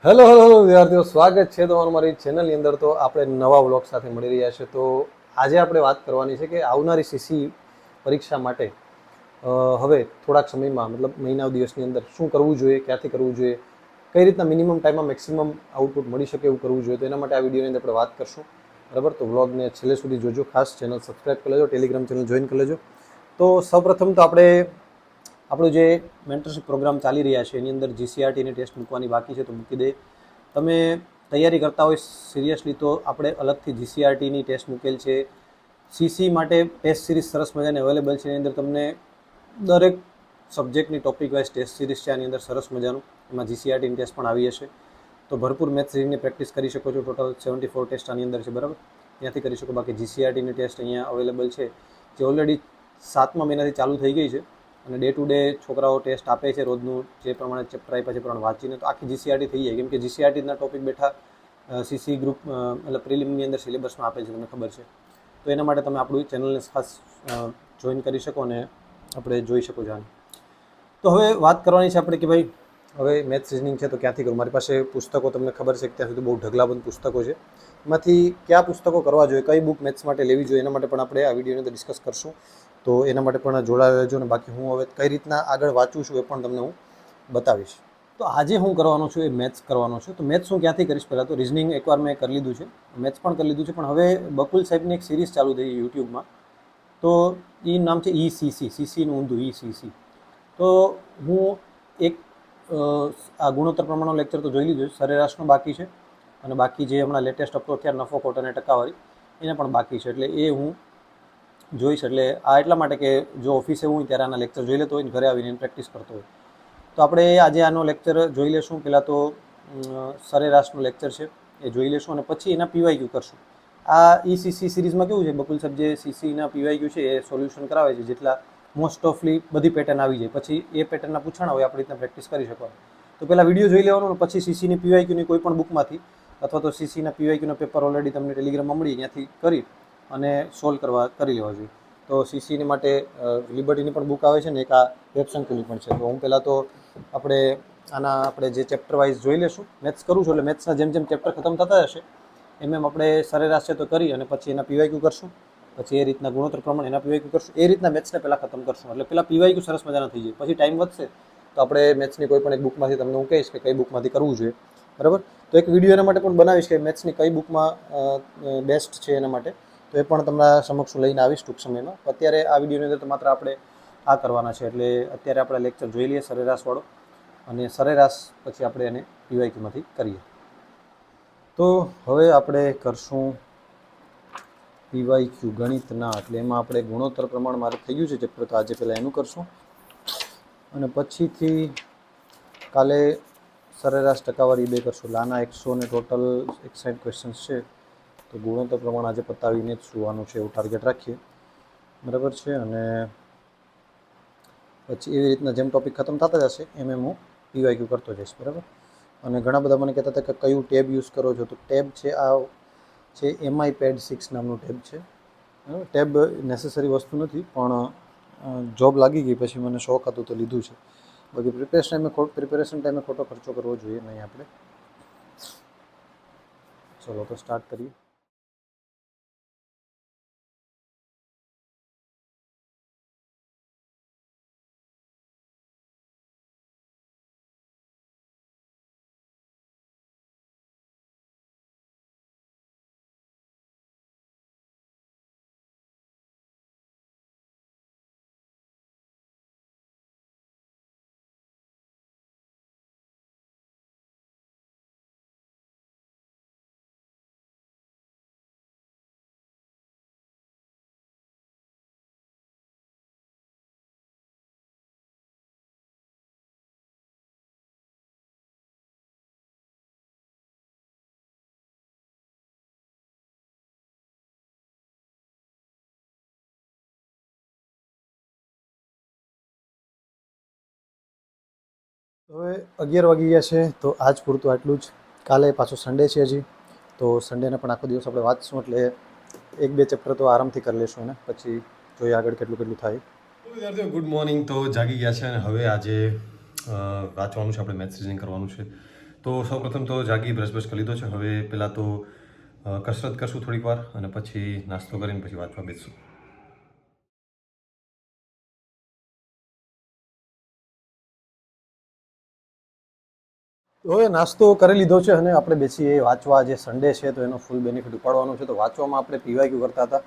Hello વિદ્યાર્થીઓ, સ્વાગત છે તમારું મારી ચેનલની અંદર. તો આપણે નવા વ્લોગ સાથે મળી રહ્યા છે. તો આજે આપણે વાત કરવાની છે કે આવનારી સીસી પરીક્ષા માટે હવે થોડાક સમયમાં મતલબ મહિના દિવસની અંદર શું કરવું જોઈએ, ક્યાંથી કરવું જોઈએ, કઈ રીતના મિનિમમ ટાઈમમાં મેક્સિમમ આઉટપુટ મળી શકે એવું કરવું જોઈએ. તો એના માટે આ વિડીયોની અંદર આપણે વાત કરશું, બરાબર? તો વ્લોગને છેલ્લે સુધી જોજો. ખાસ ચેનલ સબસ્ક્રાઈબ કરી લેજો, ટેલિગ્રામ ચેનલ જોઈન કરી લેજો. તો સૌપ્રથમ તો આપણે આપણું જે મેન્ટરશિપ પ્રોગ્રામ ચાલી રહ્યા છે એની અંદર જીસીઆરટીની ટેસ્ટ મૂકવાની બાકી છે તો મૂકી દે. તમે તૈયારી કરતા હોય સિરિયસલી તો આપણે અલગથી જીસીઆરટીની ટેસ્ટ મૂકેલ છે. સીસી માટે ટેસ્ટ સિરીઝ સરસ મજાની અવેલેબલ છે. એની અંદર તમને દરેક સબ્જેક્ટની ટોપિક વાઇઝ ટેસ્ટ સિરીઝ છે આની અંદર સરસ મજાનું. એમાં જીસીઆરટીની ટેસ્ટ પણ આવી હશે તો ભરપૂર મેથ્સ રીડિંગની પ્રેક્ટિસ કરી શકો છો. ટોટલ 74 ટેસ્ટ આની અંદર છે, બરાબર? ત્યાંથી કરી શકો. બાકી જીસીઆરટીની ટેસ્ટ અહીંયા અવેલેબલ છે જે ઓલરેડી 7મા મહિનાથી ચાલુ થઈ ગઈ છે અને ડે ટુ ડે છોકરાઓ ટેસ્ટ આપે છે રોજનું જે પ્રમાણે ચેપ્ટર આપ્યા છે પ્રમાણે વાંચીને. તો આખી જીસીઆરટી થઈ જાય, કેમ કે જીસીઆરટીના ટોપિક બેઠા સીસી ગ્રુપ એટલે પ્રિલિમની અંદર સિલેબસમાં આપે છે, તમને ખબર છે. તો એના માટે તમે આપણું ચેનલને ખાસ જોઈન કરી શકો અને આપણે જોઈ શકો છો. તો હવે વાત કરવાની છે આપણે કે ભાઈ હવે મેથ્સ રિઝનિંગ છે તો ક્યાંથી કરું. મારી પાસે પુસ્તકો તમને ખબર છે કે ત્યાં સુધી બહુ ઢગલાબંધ પુસ્તકો છે. એમાંથી કયા પુસ્તકો કરવા જોઈએ, કઈ બુક મેથ્સ માટે લેવી જોઈએ, એના માટે પણ આપણે આ વિડીયોની અંદર ડિસ્કસ કરશું. તો એના માટે પણ જોડાઈ રહેજો. અને બાકી હું હવે કઈ રીતના આગળ વાંચું છું એ પણ તમને હું બતાવીશ. તો આજે હું કરવાનો છું એ મેથ્સ કરવાનો છું. તો મેથ્સ હું ક્યાંથી કરીશ? પહેલાં તો રિઝનિંગ એકવાર મેં કરી લીધું છે, મેથ્સ પણ કરી લીધું છે, પણ હવે બકુલ સાહેબની એક સિરીઝ ચાલુ થઈ યુટ્યુબમાં. તો એ નામ છે ઈસીસી, સીસીનું ઊંધું ઈસીસી. તો હું એક આ ગુણોત્તર પ્રમાણનો લેક્ચર તો જોઈ લીધો છે, સરેરાશનો બાકી છે, અને બાકી જે હમણાં લેટેસ્ટ અપલોડ થયા નફો ખોટ અને ટકાવારી એને પણ બાકી છે. એટલે એ હું જોઈશ. એટલે આ એટલા માટે કે જો ઓફિસે હું ત્યારે આના લેક્ચર જોઈ લેતો હોય ને ઘરે આવીને પ્રેક્ટિસ કરતો હોય. તો આપણે આજે આનો લેક્ચર જોઈ લેશું. પહેલાં તો સરેરાશનું લેક્ચર છે એ જોઈ લેશું અને પછી એના પીવાયક્યુ કરશું. આ ઈસીસી સિરીઝમાં કેવું છે, બકુલ સાહેબ જે સીસીના પીવાયક્યુ છે એ સોલ્યુશન કરાવે છે, જેટલા મોસ્ટ ઓફલી બધી પેટર્ન આવી જાય. પછી એ પેટર્નના પૂછાણા હોય આપણી રીતના પ્રેક્ટિસ કરી શકવાનું. તો પહેલાં વિડીયો જોઈ લેવાનો, પછી સીસીની પીવાયક્યુની કોઈ પણ બુકમાંથી અથવા તો સીસીના પીવાયક્યુના પેપર ઓલરેડી તમને ટેલિગ્રામમાં મળી ત્યાંથી કરી અને સોલ્વ કરી લેવા જોઈએ. તો સીસીની માટે લિબર્ટીની પણ બુક આવે છે ને એક આ વેબશંકુની પણ છે. તો હું પહેલાં તો આપણે જે ચેપ્ટર વાઇઝ જોઈ લેશું. મેથ્સ કરું છું એટલે મેથ્સના જેમ જેમ ચેપ્ટર ખતમ થતા હશે એમ આપણે સરેરાશ છે તો કરી અને પછી એના પીવાયક્યુ કરશું. પછી એ રીતના ગુણોત્તર પ્રમાણે એના પીવાયક્યુ કરશું. એ રીતના મેથ્સને પહેલાં ખતમ કરશું. એટલે પહેલાં પીવાયક્યુ સરસ મજાના થઈ જાય. પછી ટાઈમ વધશે તો આપણે મેથ્સની કોઈ પણ એક બુકમાંથી તમને હું કહીશ કે કઈ બુકમાંથી કરવું જોઈએ, બરાબર? તો એક વિડીયો એના માટે પણ બનાવીશ કે મેથ્સની કઈ બુકમાં બેસ્ટ છે એના માટે. તો એ પણ તમારા સમક્ષ લઈને આવીશ ટૂંક સમયમાં. અત્યારે આ વિડીયોની અંદર તો માત્ર આપણે આ કરવાના છે. એટલે અત્યારે આપણે લેક્ચર જોઈ લઈએ સરેરાશવાળો, અને સરેરાશ પછી આપણે એને પીવાયક્યુમાંથી કરીએ. તો હવે આપણે કરશું પીવાયક્યુ ગણિતના. એટલે એમાં આપણે ગુણોત્તર પ્રમાણ મારે થઈ ગયું છે ચેપ્ટર, તો આજે પહેલાં એનું કરશું અને પછીથી કાલે સરેરાશ ટકાવારી 2 કરશું. એટલે આના 100 ને ટોટલ 61 ક્વેશ્ચન્સ છે. તો ગુણોત્તર પ્રમાણ આજે પતાવીને જ સુવાનું છે એવું ટાર્ગેટ રાખીએ, બરાબર છે? અને પછી એવી રીતના જેમ ટોપિક ખતમ થતા જશે એમ હું પીવાયક્યુ કરતો જઈશ, બરાબર? અને ઘણા બધા મને કહેતા હતા કે કયું ટેબ યુઝ કરો છો. તો ટેબ છે આ છે MI પેડ 6 નામનું ટેબ છે. ટેબ નેસેસરી વસ્તુ નથી, પણ જોબ લાગી ગઈ પછી મને શોખ હતું તો લીધું છે. બાકી પ્રિપેરેશન ટાઈમે ખોટો ખર્ચો કરવો જોઈએ નહીં આપણે. ચલો તો સ્ટાર્ટ કરીએ. હવે 11 વાગી ગયા છે તો આજ પૂરતું આટલું જ. કાલે પાછો સન્ડે છે હજી, તો સન્ડેને પણ આખો દિવસ આપણે વાંચશું. એટલે 1-2 ચેપ્ટર તો આરામથી કરી લેશું એને, પછી જોઈએ આગળ કેટલું થાય. તો વિદ્યાર્થીઓ ગુડ મોર્નિંગ. તો જાગી ગયા છે અને હવે આજે વાંચવાનું છે આપણે, મેથ્સ રીઝનિંગ કરવાનું છે. તો સૌપ્રથમ તો જાગી બ્રશ કરી લીધો છે. હવે પહેલાં તો કસરત કરશું થોડીક વાર અને પછી નાસ્તો કરીને પછી વાંચવા બેસશું. હવે નાસ્તો કરી લીધો છે અને આપણે બેસીએ વાંચવા. જે સન્ડે છે તો એનો ફૂલ બેનિફિટ ઉપાડવાનો છે. તો વાંચવામાં આપણે પીવાયક્યુ કરતા હતા.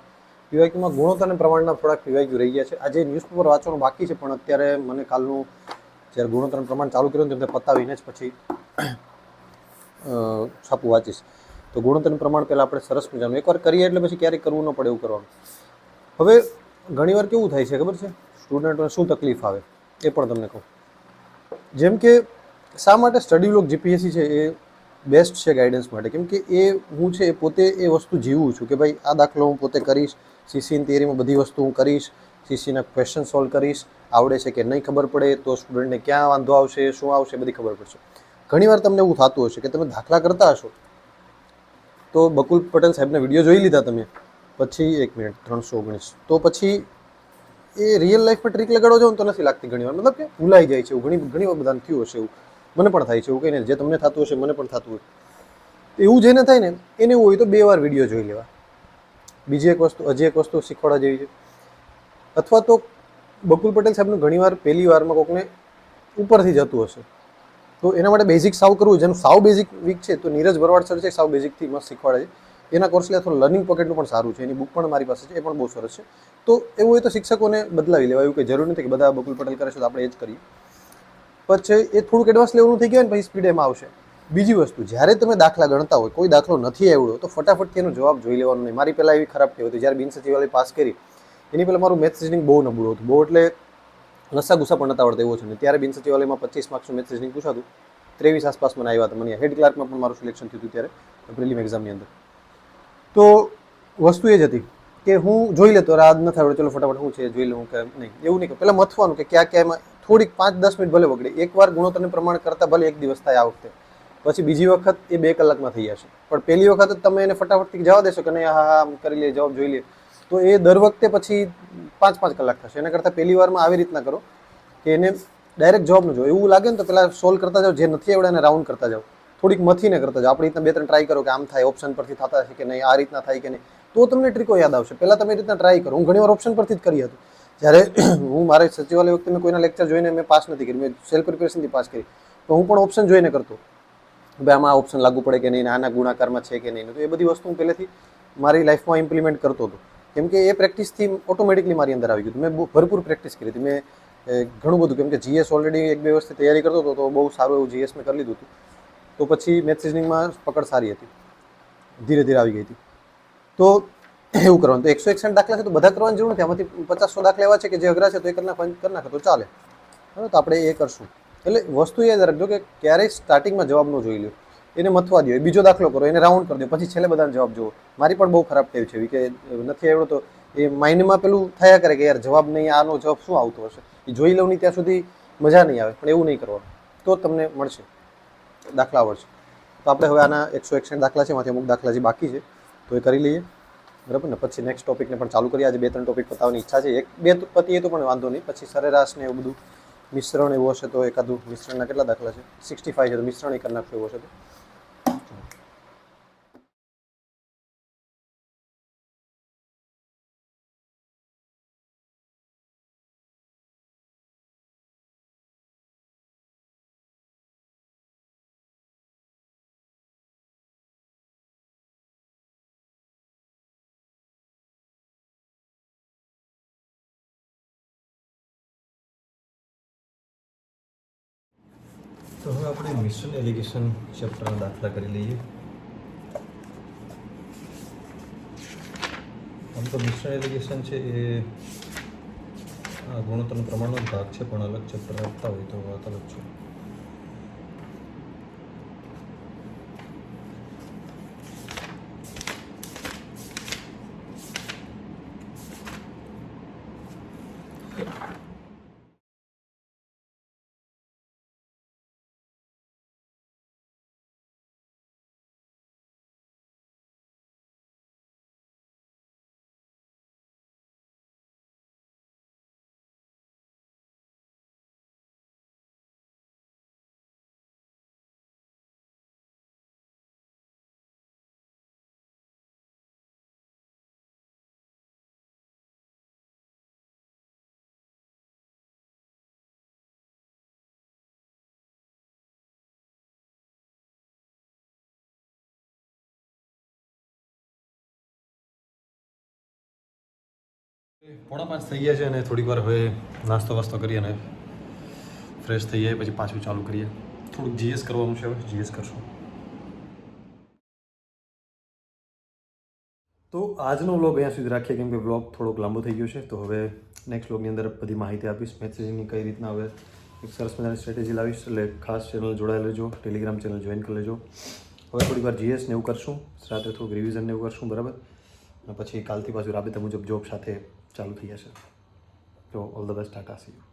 પીવાયક્યુમાં ગુણોત્તર અને પ્રમાણના થોડાક પીવાયક્યુ રહી ગયા છે. આજે ન્યૂઝપેપર વાંચવાનું બાકી છે, પણ અત્યારે મને કાલનું જ્યારે ગુણોત્તર અને પ્રમાણ ચાલુ કર્યું ને તે પતાવીને જ પછી છાપું વાંચીશ. તો ગુણોત્તર અને પ્રમાણ પહેલાં આપણે સરસ મજાનું એકવાર કરીએ એટલે પછી ક્યારેય કરવું ન પડે એવું કરવાનું. હવે ઘણીવાર કેવું થાય છે ખબર છે, સ્ટુડન્ટોને શું તકલીફ આવે એ પણ તમને કહું. જેમ કે શા માટે સ્ટડી બ્લોક જીપીએસસી છે એ બેસ્ટ છે ગાઈડન્સ માટે? કેમ કે એ હું છે એ પોતે એ વસ્તુ જીવું છું કે ભાઈ આ દાખલો હું પોતે કરીશ, સીસીની થિયરીમાં બધી વસ્તુ હું કરીશ, સીસીના ક્વેશ્ચન સોલ્વ કરીશ, આવડે છે કે નહીં ખબર પડે તો સ્ટુડન્ટને ક્યાં વાંધો આવશે, શું આવશે, બધી ખબર પડશે. ઘણીવાર તમને એવું થતું હશે કે તમે દાખલા કરતા હશો તો બકુલ પટેલ સાહેબના વિડીયો જોઈ લીધા તમે, પછી 1 મિનિટ 319, તો પછી એ રિયલ લાઈફમાં ટ્રીક લગાડો જાવ ને તો નથી લાગતી ઘણીવાર, મતલબ કે ભૂલાઈ જાય છે. એવું ઘણી વાર બધાને થયું હશે, એવું મને પણ થાય છે. એવું કંઈ ને જે તમને થતું હશે મને પણ થતું હોય. એવું જેને થાય ને એને એવું હોય તો 2 વાર વિડીયો જોઈ લેવા. બીજી એક વસ્તુ, હજી એક વસ્તુ શીખવાડવા જેવી છે. અથવા તો બકુલ પટેલ સાહેબનું ઘણીવાર પહેલી વારમાં કોઈકને ઉપરથી જતું હશે, તો એના માટે બેઝિક સાવ કરવું. જેનું સાવ બેઝિક વીક છે તો નીરજ ભરવાડ સર છે, સાવ બેઝિકથી મસ્ત શીખવાડે છે. એના કોર્સ લે થોડું લર્નિંગ પોકેટનું પણ સારું છે. એની બુક પણ મારી પાસે છે, એ પણ બહુ સરસ છે. તો એવું હોય તો શિક્ષકોને બદલાવી લેવા. એવું કંઈ જરૂર નથી કે બધા બકુલ પટેલ કરે છે તો આપણે એ જ કરીએ. પછી એ થોડુંક એડવાન્સ લેવલનું થઈ ગયા ને પછી સ્પીડ એમાં આવશે. બીજી વસ્તુ, જ્યારે તમે દાખલા ગણતા હોય, કોઈ દાખલો નથી આવડ્યો તો ફટાફટથી એનો જવાબ જોઈ લેવાનો નહીં. મારી પહેલાં એવી ખરાબ ટેવ હતી. જ્યારે બિન સચિવાલય પાસ કરી એની પહેલાં મારું મેથ્સ રિઝનિંગ બહુ નબળું હતું. બહુ એટલે લસા ગુસા પણ નતા આવડતા એવો છે ને. ત્યારે બિન સચિવાલયમાં 25 માર્ક્સનું મેથ્સ રિઝનિંગ પૂછાતું. 23 આસપાસ મને આવ્યા હતા. મને હેડ ક્લાર્કમાં પણ મારું સિલેક્શન થયું હતું ત્યારે પ્રિલિમ એક્ઝામની અંદર. તો વસ્તુ એ જ હતી કે હું જોઈ લેતો, આ નથી આવડે, ચલો ફટાફટ હું છે જોઈ લઉં કે નહીં, એવું નહીં. પહેલાં મથવાનું કે ક્યાં ક્યાંમાં થોડીક 5-10 મિનિટ ભલે બગડે. એકવાર ગુણોત્તરને પ્રમાણ કરતાં ભલે 1 દિવસ થાય આ વખતે, પછી બીજી વખત એ 2 કલાકમાં થઈ જશે. પણ પહેલી વખત જ તમે એને ફટાફટથી જવા દેશો કે નહીં, હા હા કરી લે, જવાબ જોઈ લે, તો એ દર વખતે પછી 5-5 કલાક થશે. એના કરતાં પહેલી વારમાં આવી રીતના કરો કે એને ડાયરેક્ટ જવાબ ન જો. એવું લાગે ને તો પહેલાં સોલ્વ કરતા જાઓ, જે નથી આવડે એને રાઉન્ડ કરતા જાઓ, થોડીક મથીને કરતા જાઓ. આપણી રીતના 2-3 ટ્રાય કરો કે આમ થાય, ઓપ્શન પરથી થતા હશે કે નહીં, આ રીતના થાય કે નહીં, તો તમને ટ્રીકો યાદ આવશે. પહેલાં તમે એ રીતના ટ્રાય કરો. હું ઘણીવાર ઓપ્શન પરથી જ કરી હતું. જ્યારે હું મારે સચિવાલય વખતે મેં કોઈના લેક્ચર જોઈને મેં પાસ નથી કરી, મેં સેલ્ફ પ્રિપેરેશનથી પાસ કરી. તો હું પણ ઓપ્શન જોઈને કરતો, ભાઈ આમાં ઓપ્શન લાગુ પડે કે નહીં, આના ગુણાકારમાં છે કે નહીં. તો એ બધી વસ્તુ હું પહેલેથી મારી લાઈફમાં ઇમ્પ્લિમેન્ટ કરતો હતો. કેમ કે એ પ્રેક્ટિસથી ઓટોમેટિકલી મારી અંદર આવી ગયું હતું. મેં ભરપૂર પ્રેક્ટિસ કરી હતી. મેં ઘણું બધું, કેમ કે જીએસ ઓલરેડી 1-2 વર્ષથી તૈયારી કરતો હતો, તો બહુ સારું એવું જીએસ મેં કરી લીધું હતું. તો પછી મેથ્સ રિઝનિંગમાં પકડ સારી હતી, ધીરે ધીરે આવી ગઈ હતી. તો એવું કરવાનું. તો 161 દાખલા છે તો બધા કરવાની જરૂર નથી. આમાંથી 50-100 દાખલા એવા છે કે જે અઘરા છે તો એ કરી નાખે તો ચાલે. બરાબર, તો આપણે એ કરશું. એટલે વસ્તુ યાદ રાખજો કે ક્યારેય સ્ટાર્ટિંગમાં જવાબ ન જોઈ લો, એને મથવા દો. બીજો દાખલો કરો, એને રાઉન્ડ કરી દો, પછી છેલ્લે બધાને જવાબ જુઓ. મારી પણ બહુ ખરાબ ટેવ છે કે નથી આવ્યો તો એ માઇન્ડમાં પેલું થયા કરે કે યાર જવાબ નહીં, આનો જવાબ શું આવતો હશે, એ જોઈ લઉં નહીં ત્યાં સુધી મજા નહીં આવે. પણ એવું નહીં કરવાનું, તો તમને મળશે, દાખલા આવડશે. તો આપણે હવે આના 161 દાખલા છે, એમાંથી અમુક દાખલા જે બાકી છે તો એ કરી લઈએ. બરાબર ને? પછી નેક્સ્ટ ટોપિકને પણ ચાલુ કરીએ. આજે 2-3 ટોપિક પતાવવાની ઈચ્છા છે. 1-2 પતીએ તો પણ વાંધો નહીં. પછી સરેરાશ ને એવું બધું મિશ્રણ એવું હશે તો એકાદું. મિશ્રણના કેટલા દાખલા છે? 65 છે, તો મિશ્રણ કરી નાખવું એવું હશે તો. તો હવે આપણે મિશ્રણ એલિગેશન ચેપ્ટરના દાખલા કરી લઈએ. આમ તો મિશ્રણ એલિગેશન છે એ ગુણોત્તરનું પ્રમાણનો જ ભાગ છે, પણ અલગ ચેપ્ટર આપતા હોય તો વાત અલગ છે. 5:30 થઈ ગયા છે અને થોડીક વાર હવે નાસ્તો વાસ્તો કરીએ અને ફ્રેશ થઈ જાય પછી પાછું ચાલુ કરીએ. થોડુંક જીએસ કરવાનું છે, હવે જીએસ કરશું. તો આજનો વ્લોગ અહીંયા સુધી રાખીએ કેમ કે વ્લોગ થોડોક લાંબો થઈ ગયો છે. તો હવે નેક્સ્ટ વ્લોગની અંદર બધી માહિતી આપીશ મેસેજની કઈ રીતના હવે એક સરસ મજાની સ્ટ્રેટેજી લાવીશ. એટલે ખાસ ચેનલ જોડાયેલ રહેજો, ટેલિગ્રામ ચેનલ જોઈન કરી લેજો. હવે થોડીક વાર જીએસ ને એવું કરશું, રાત્રે થોડુંક રિવિઝન ને એવું કરશું, બરાબર. અને પછી કાલથી પાછું રાબેતા મુજબ જોબ સાથે ચાલુ થઈ જશે. તો all the best, Tata, C you.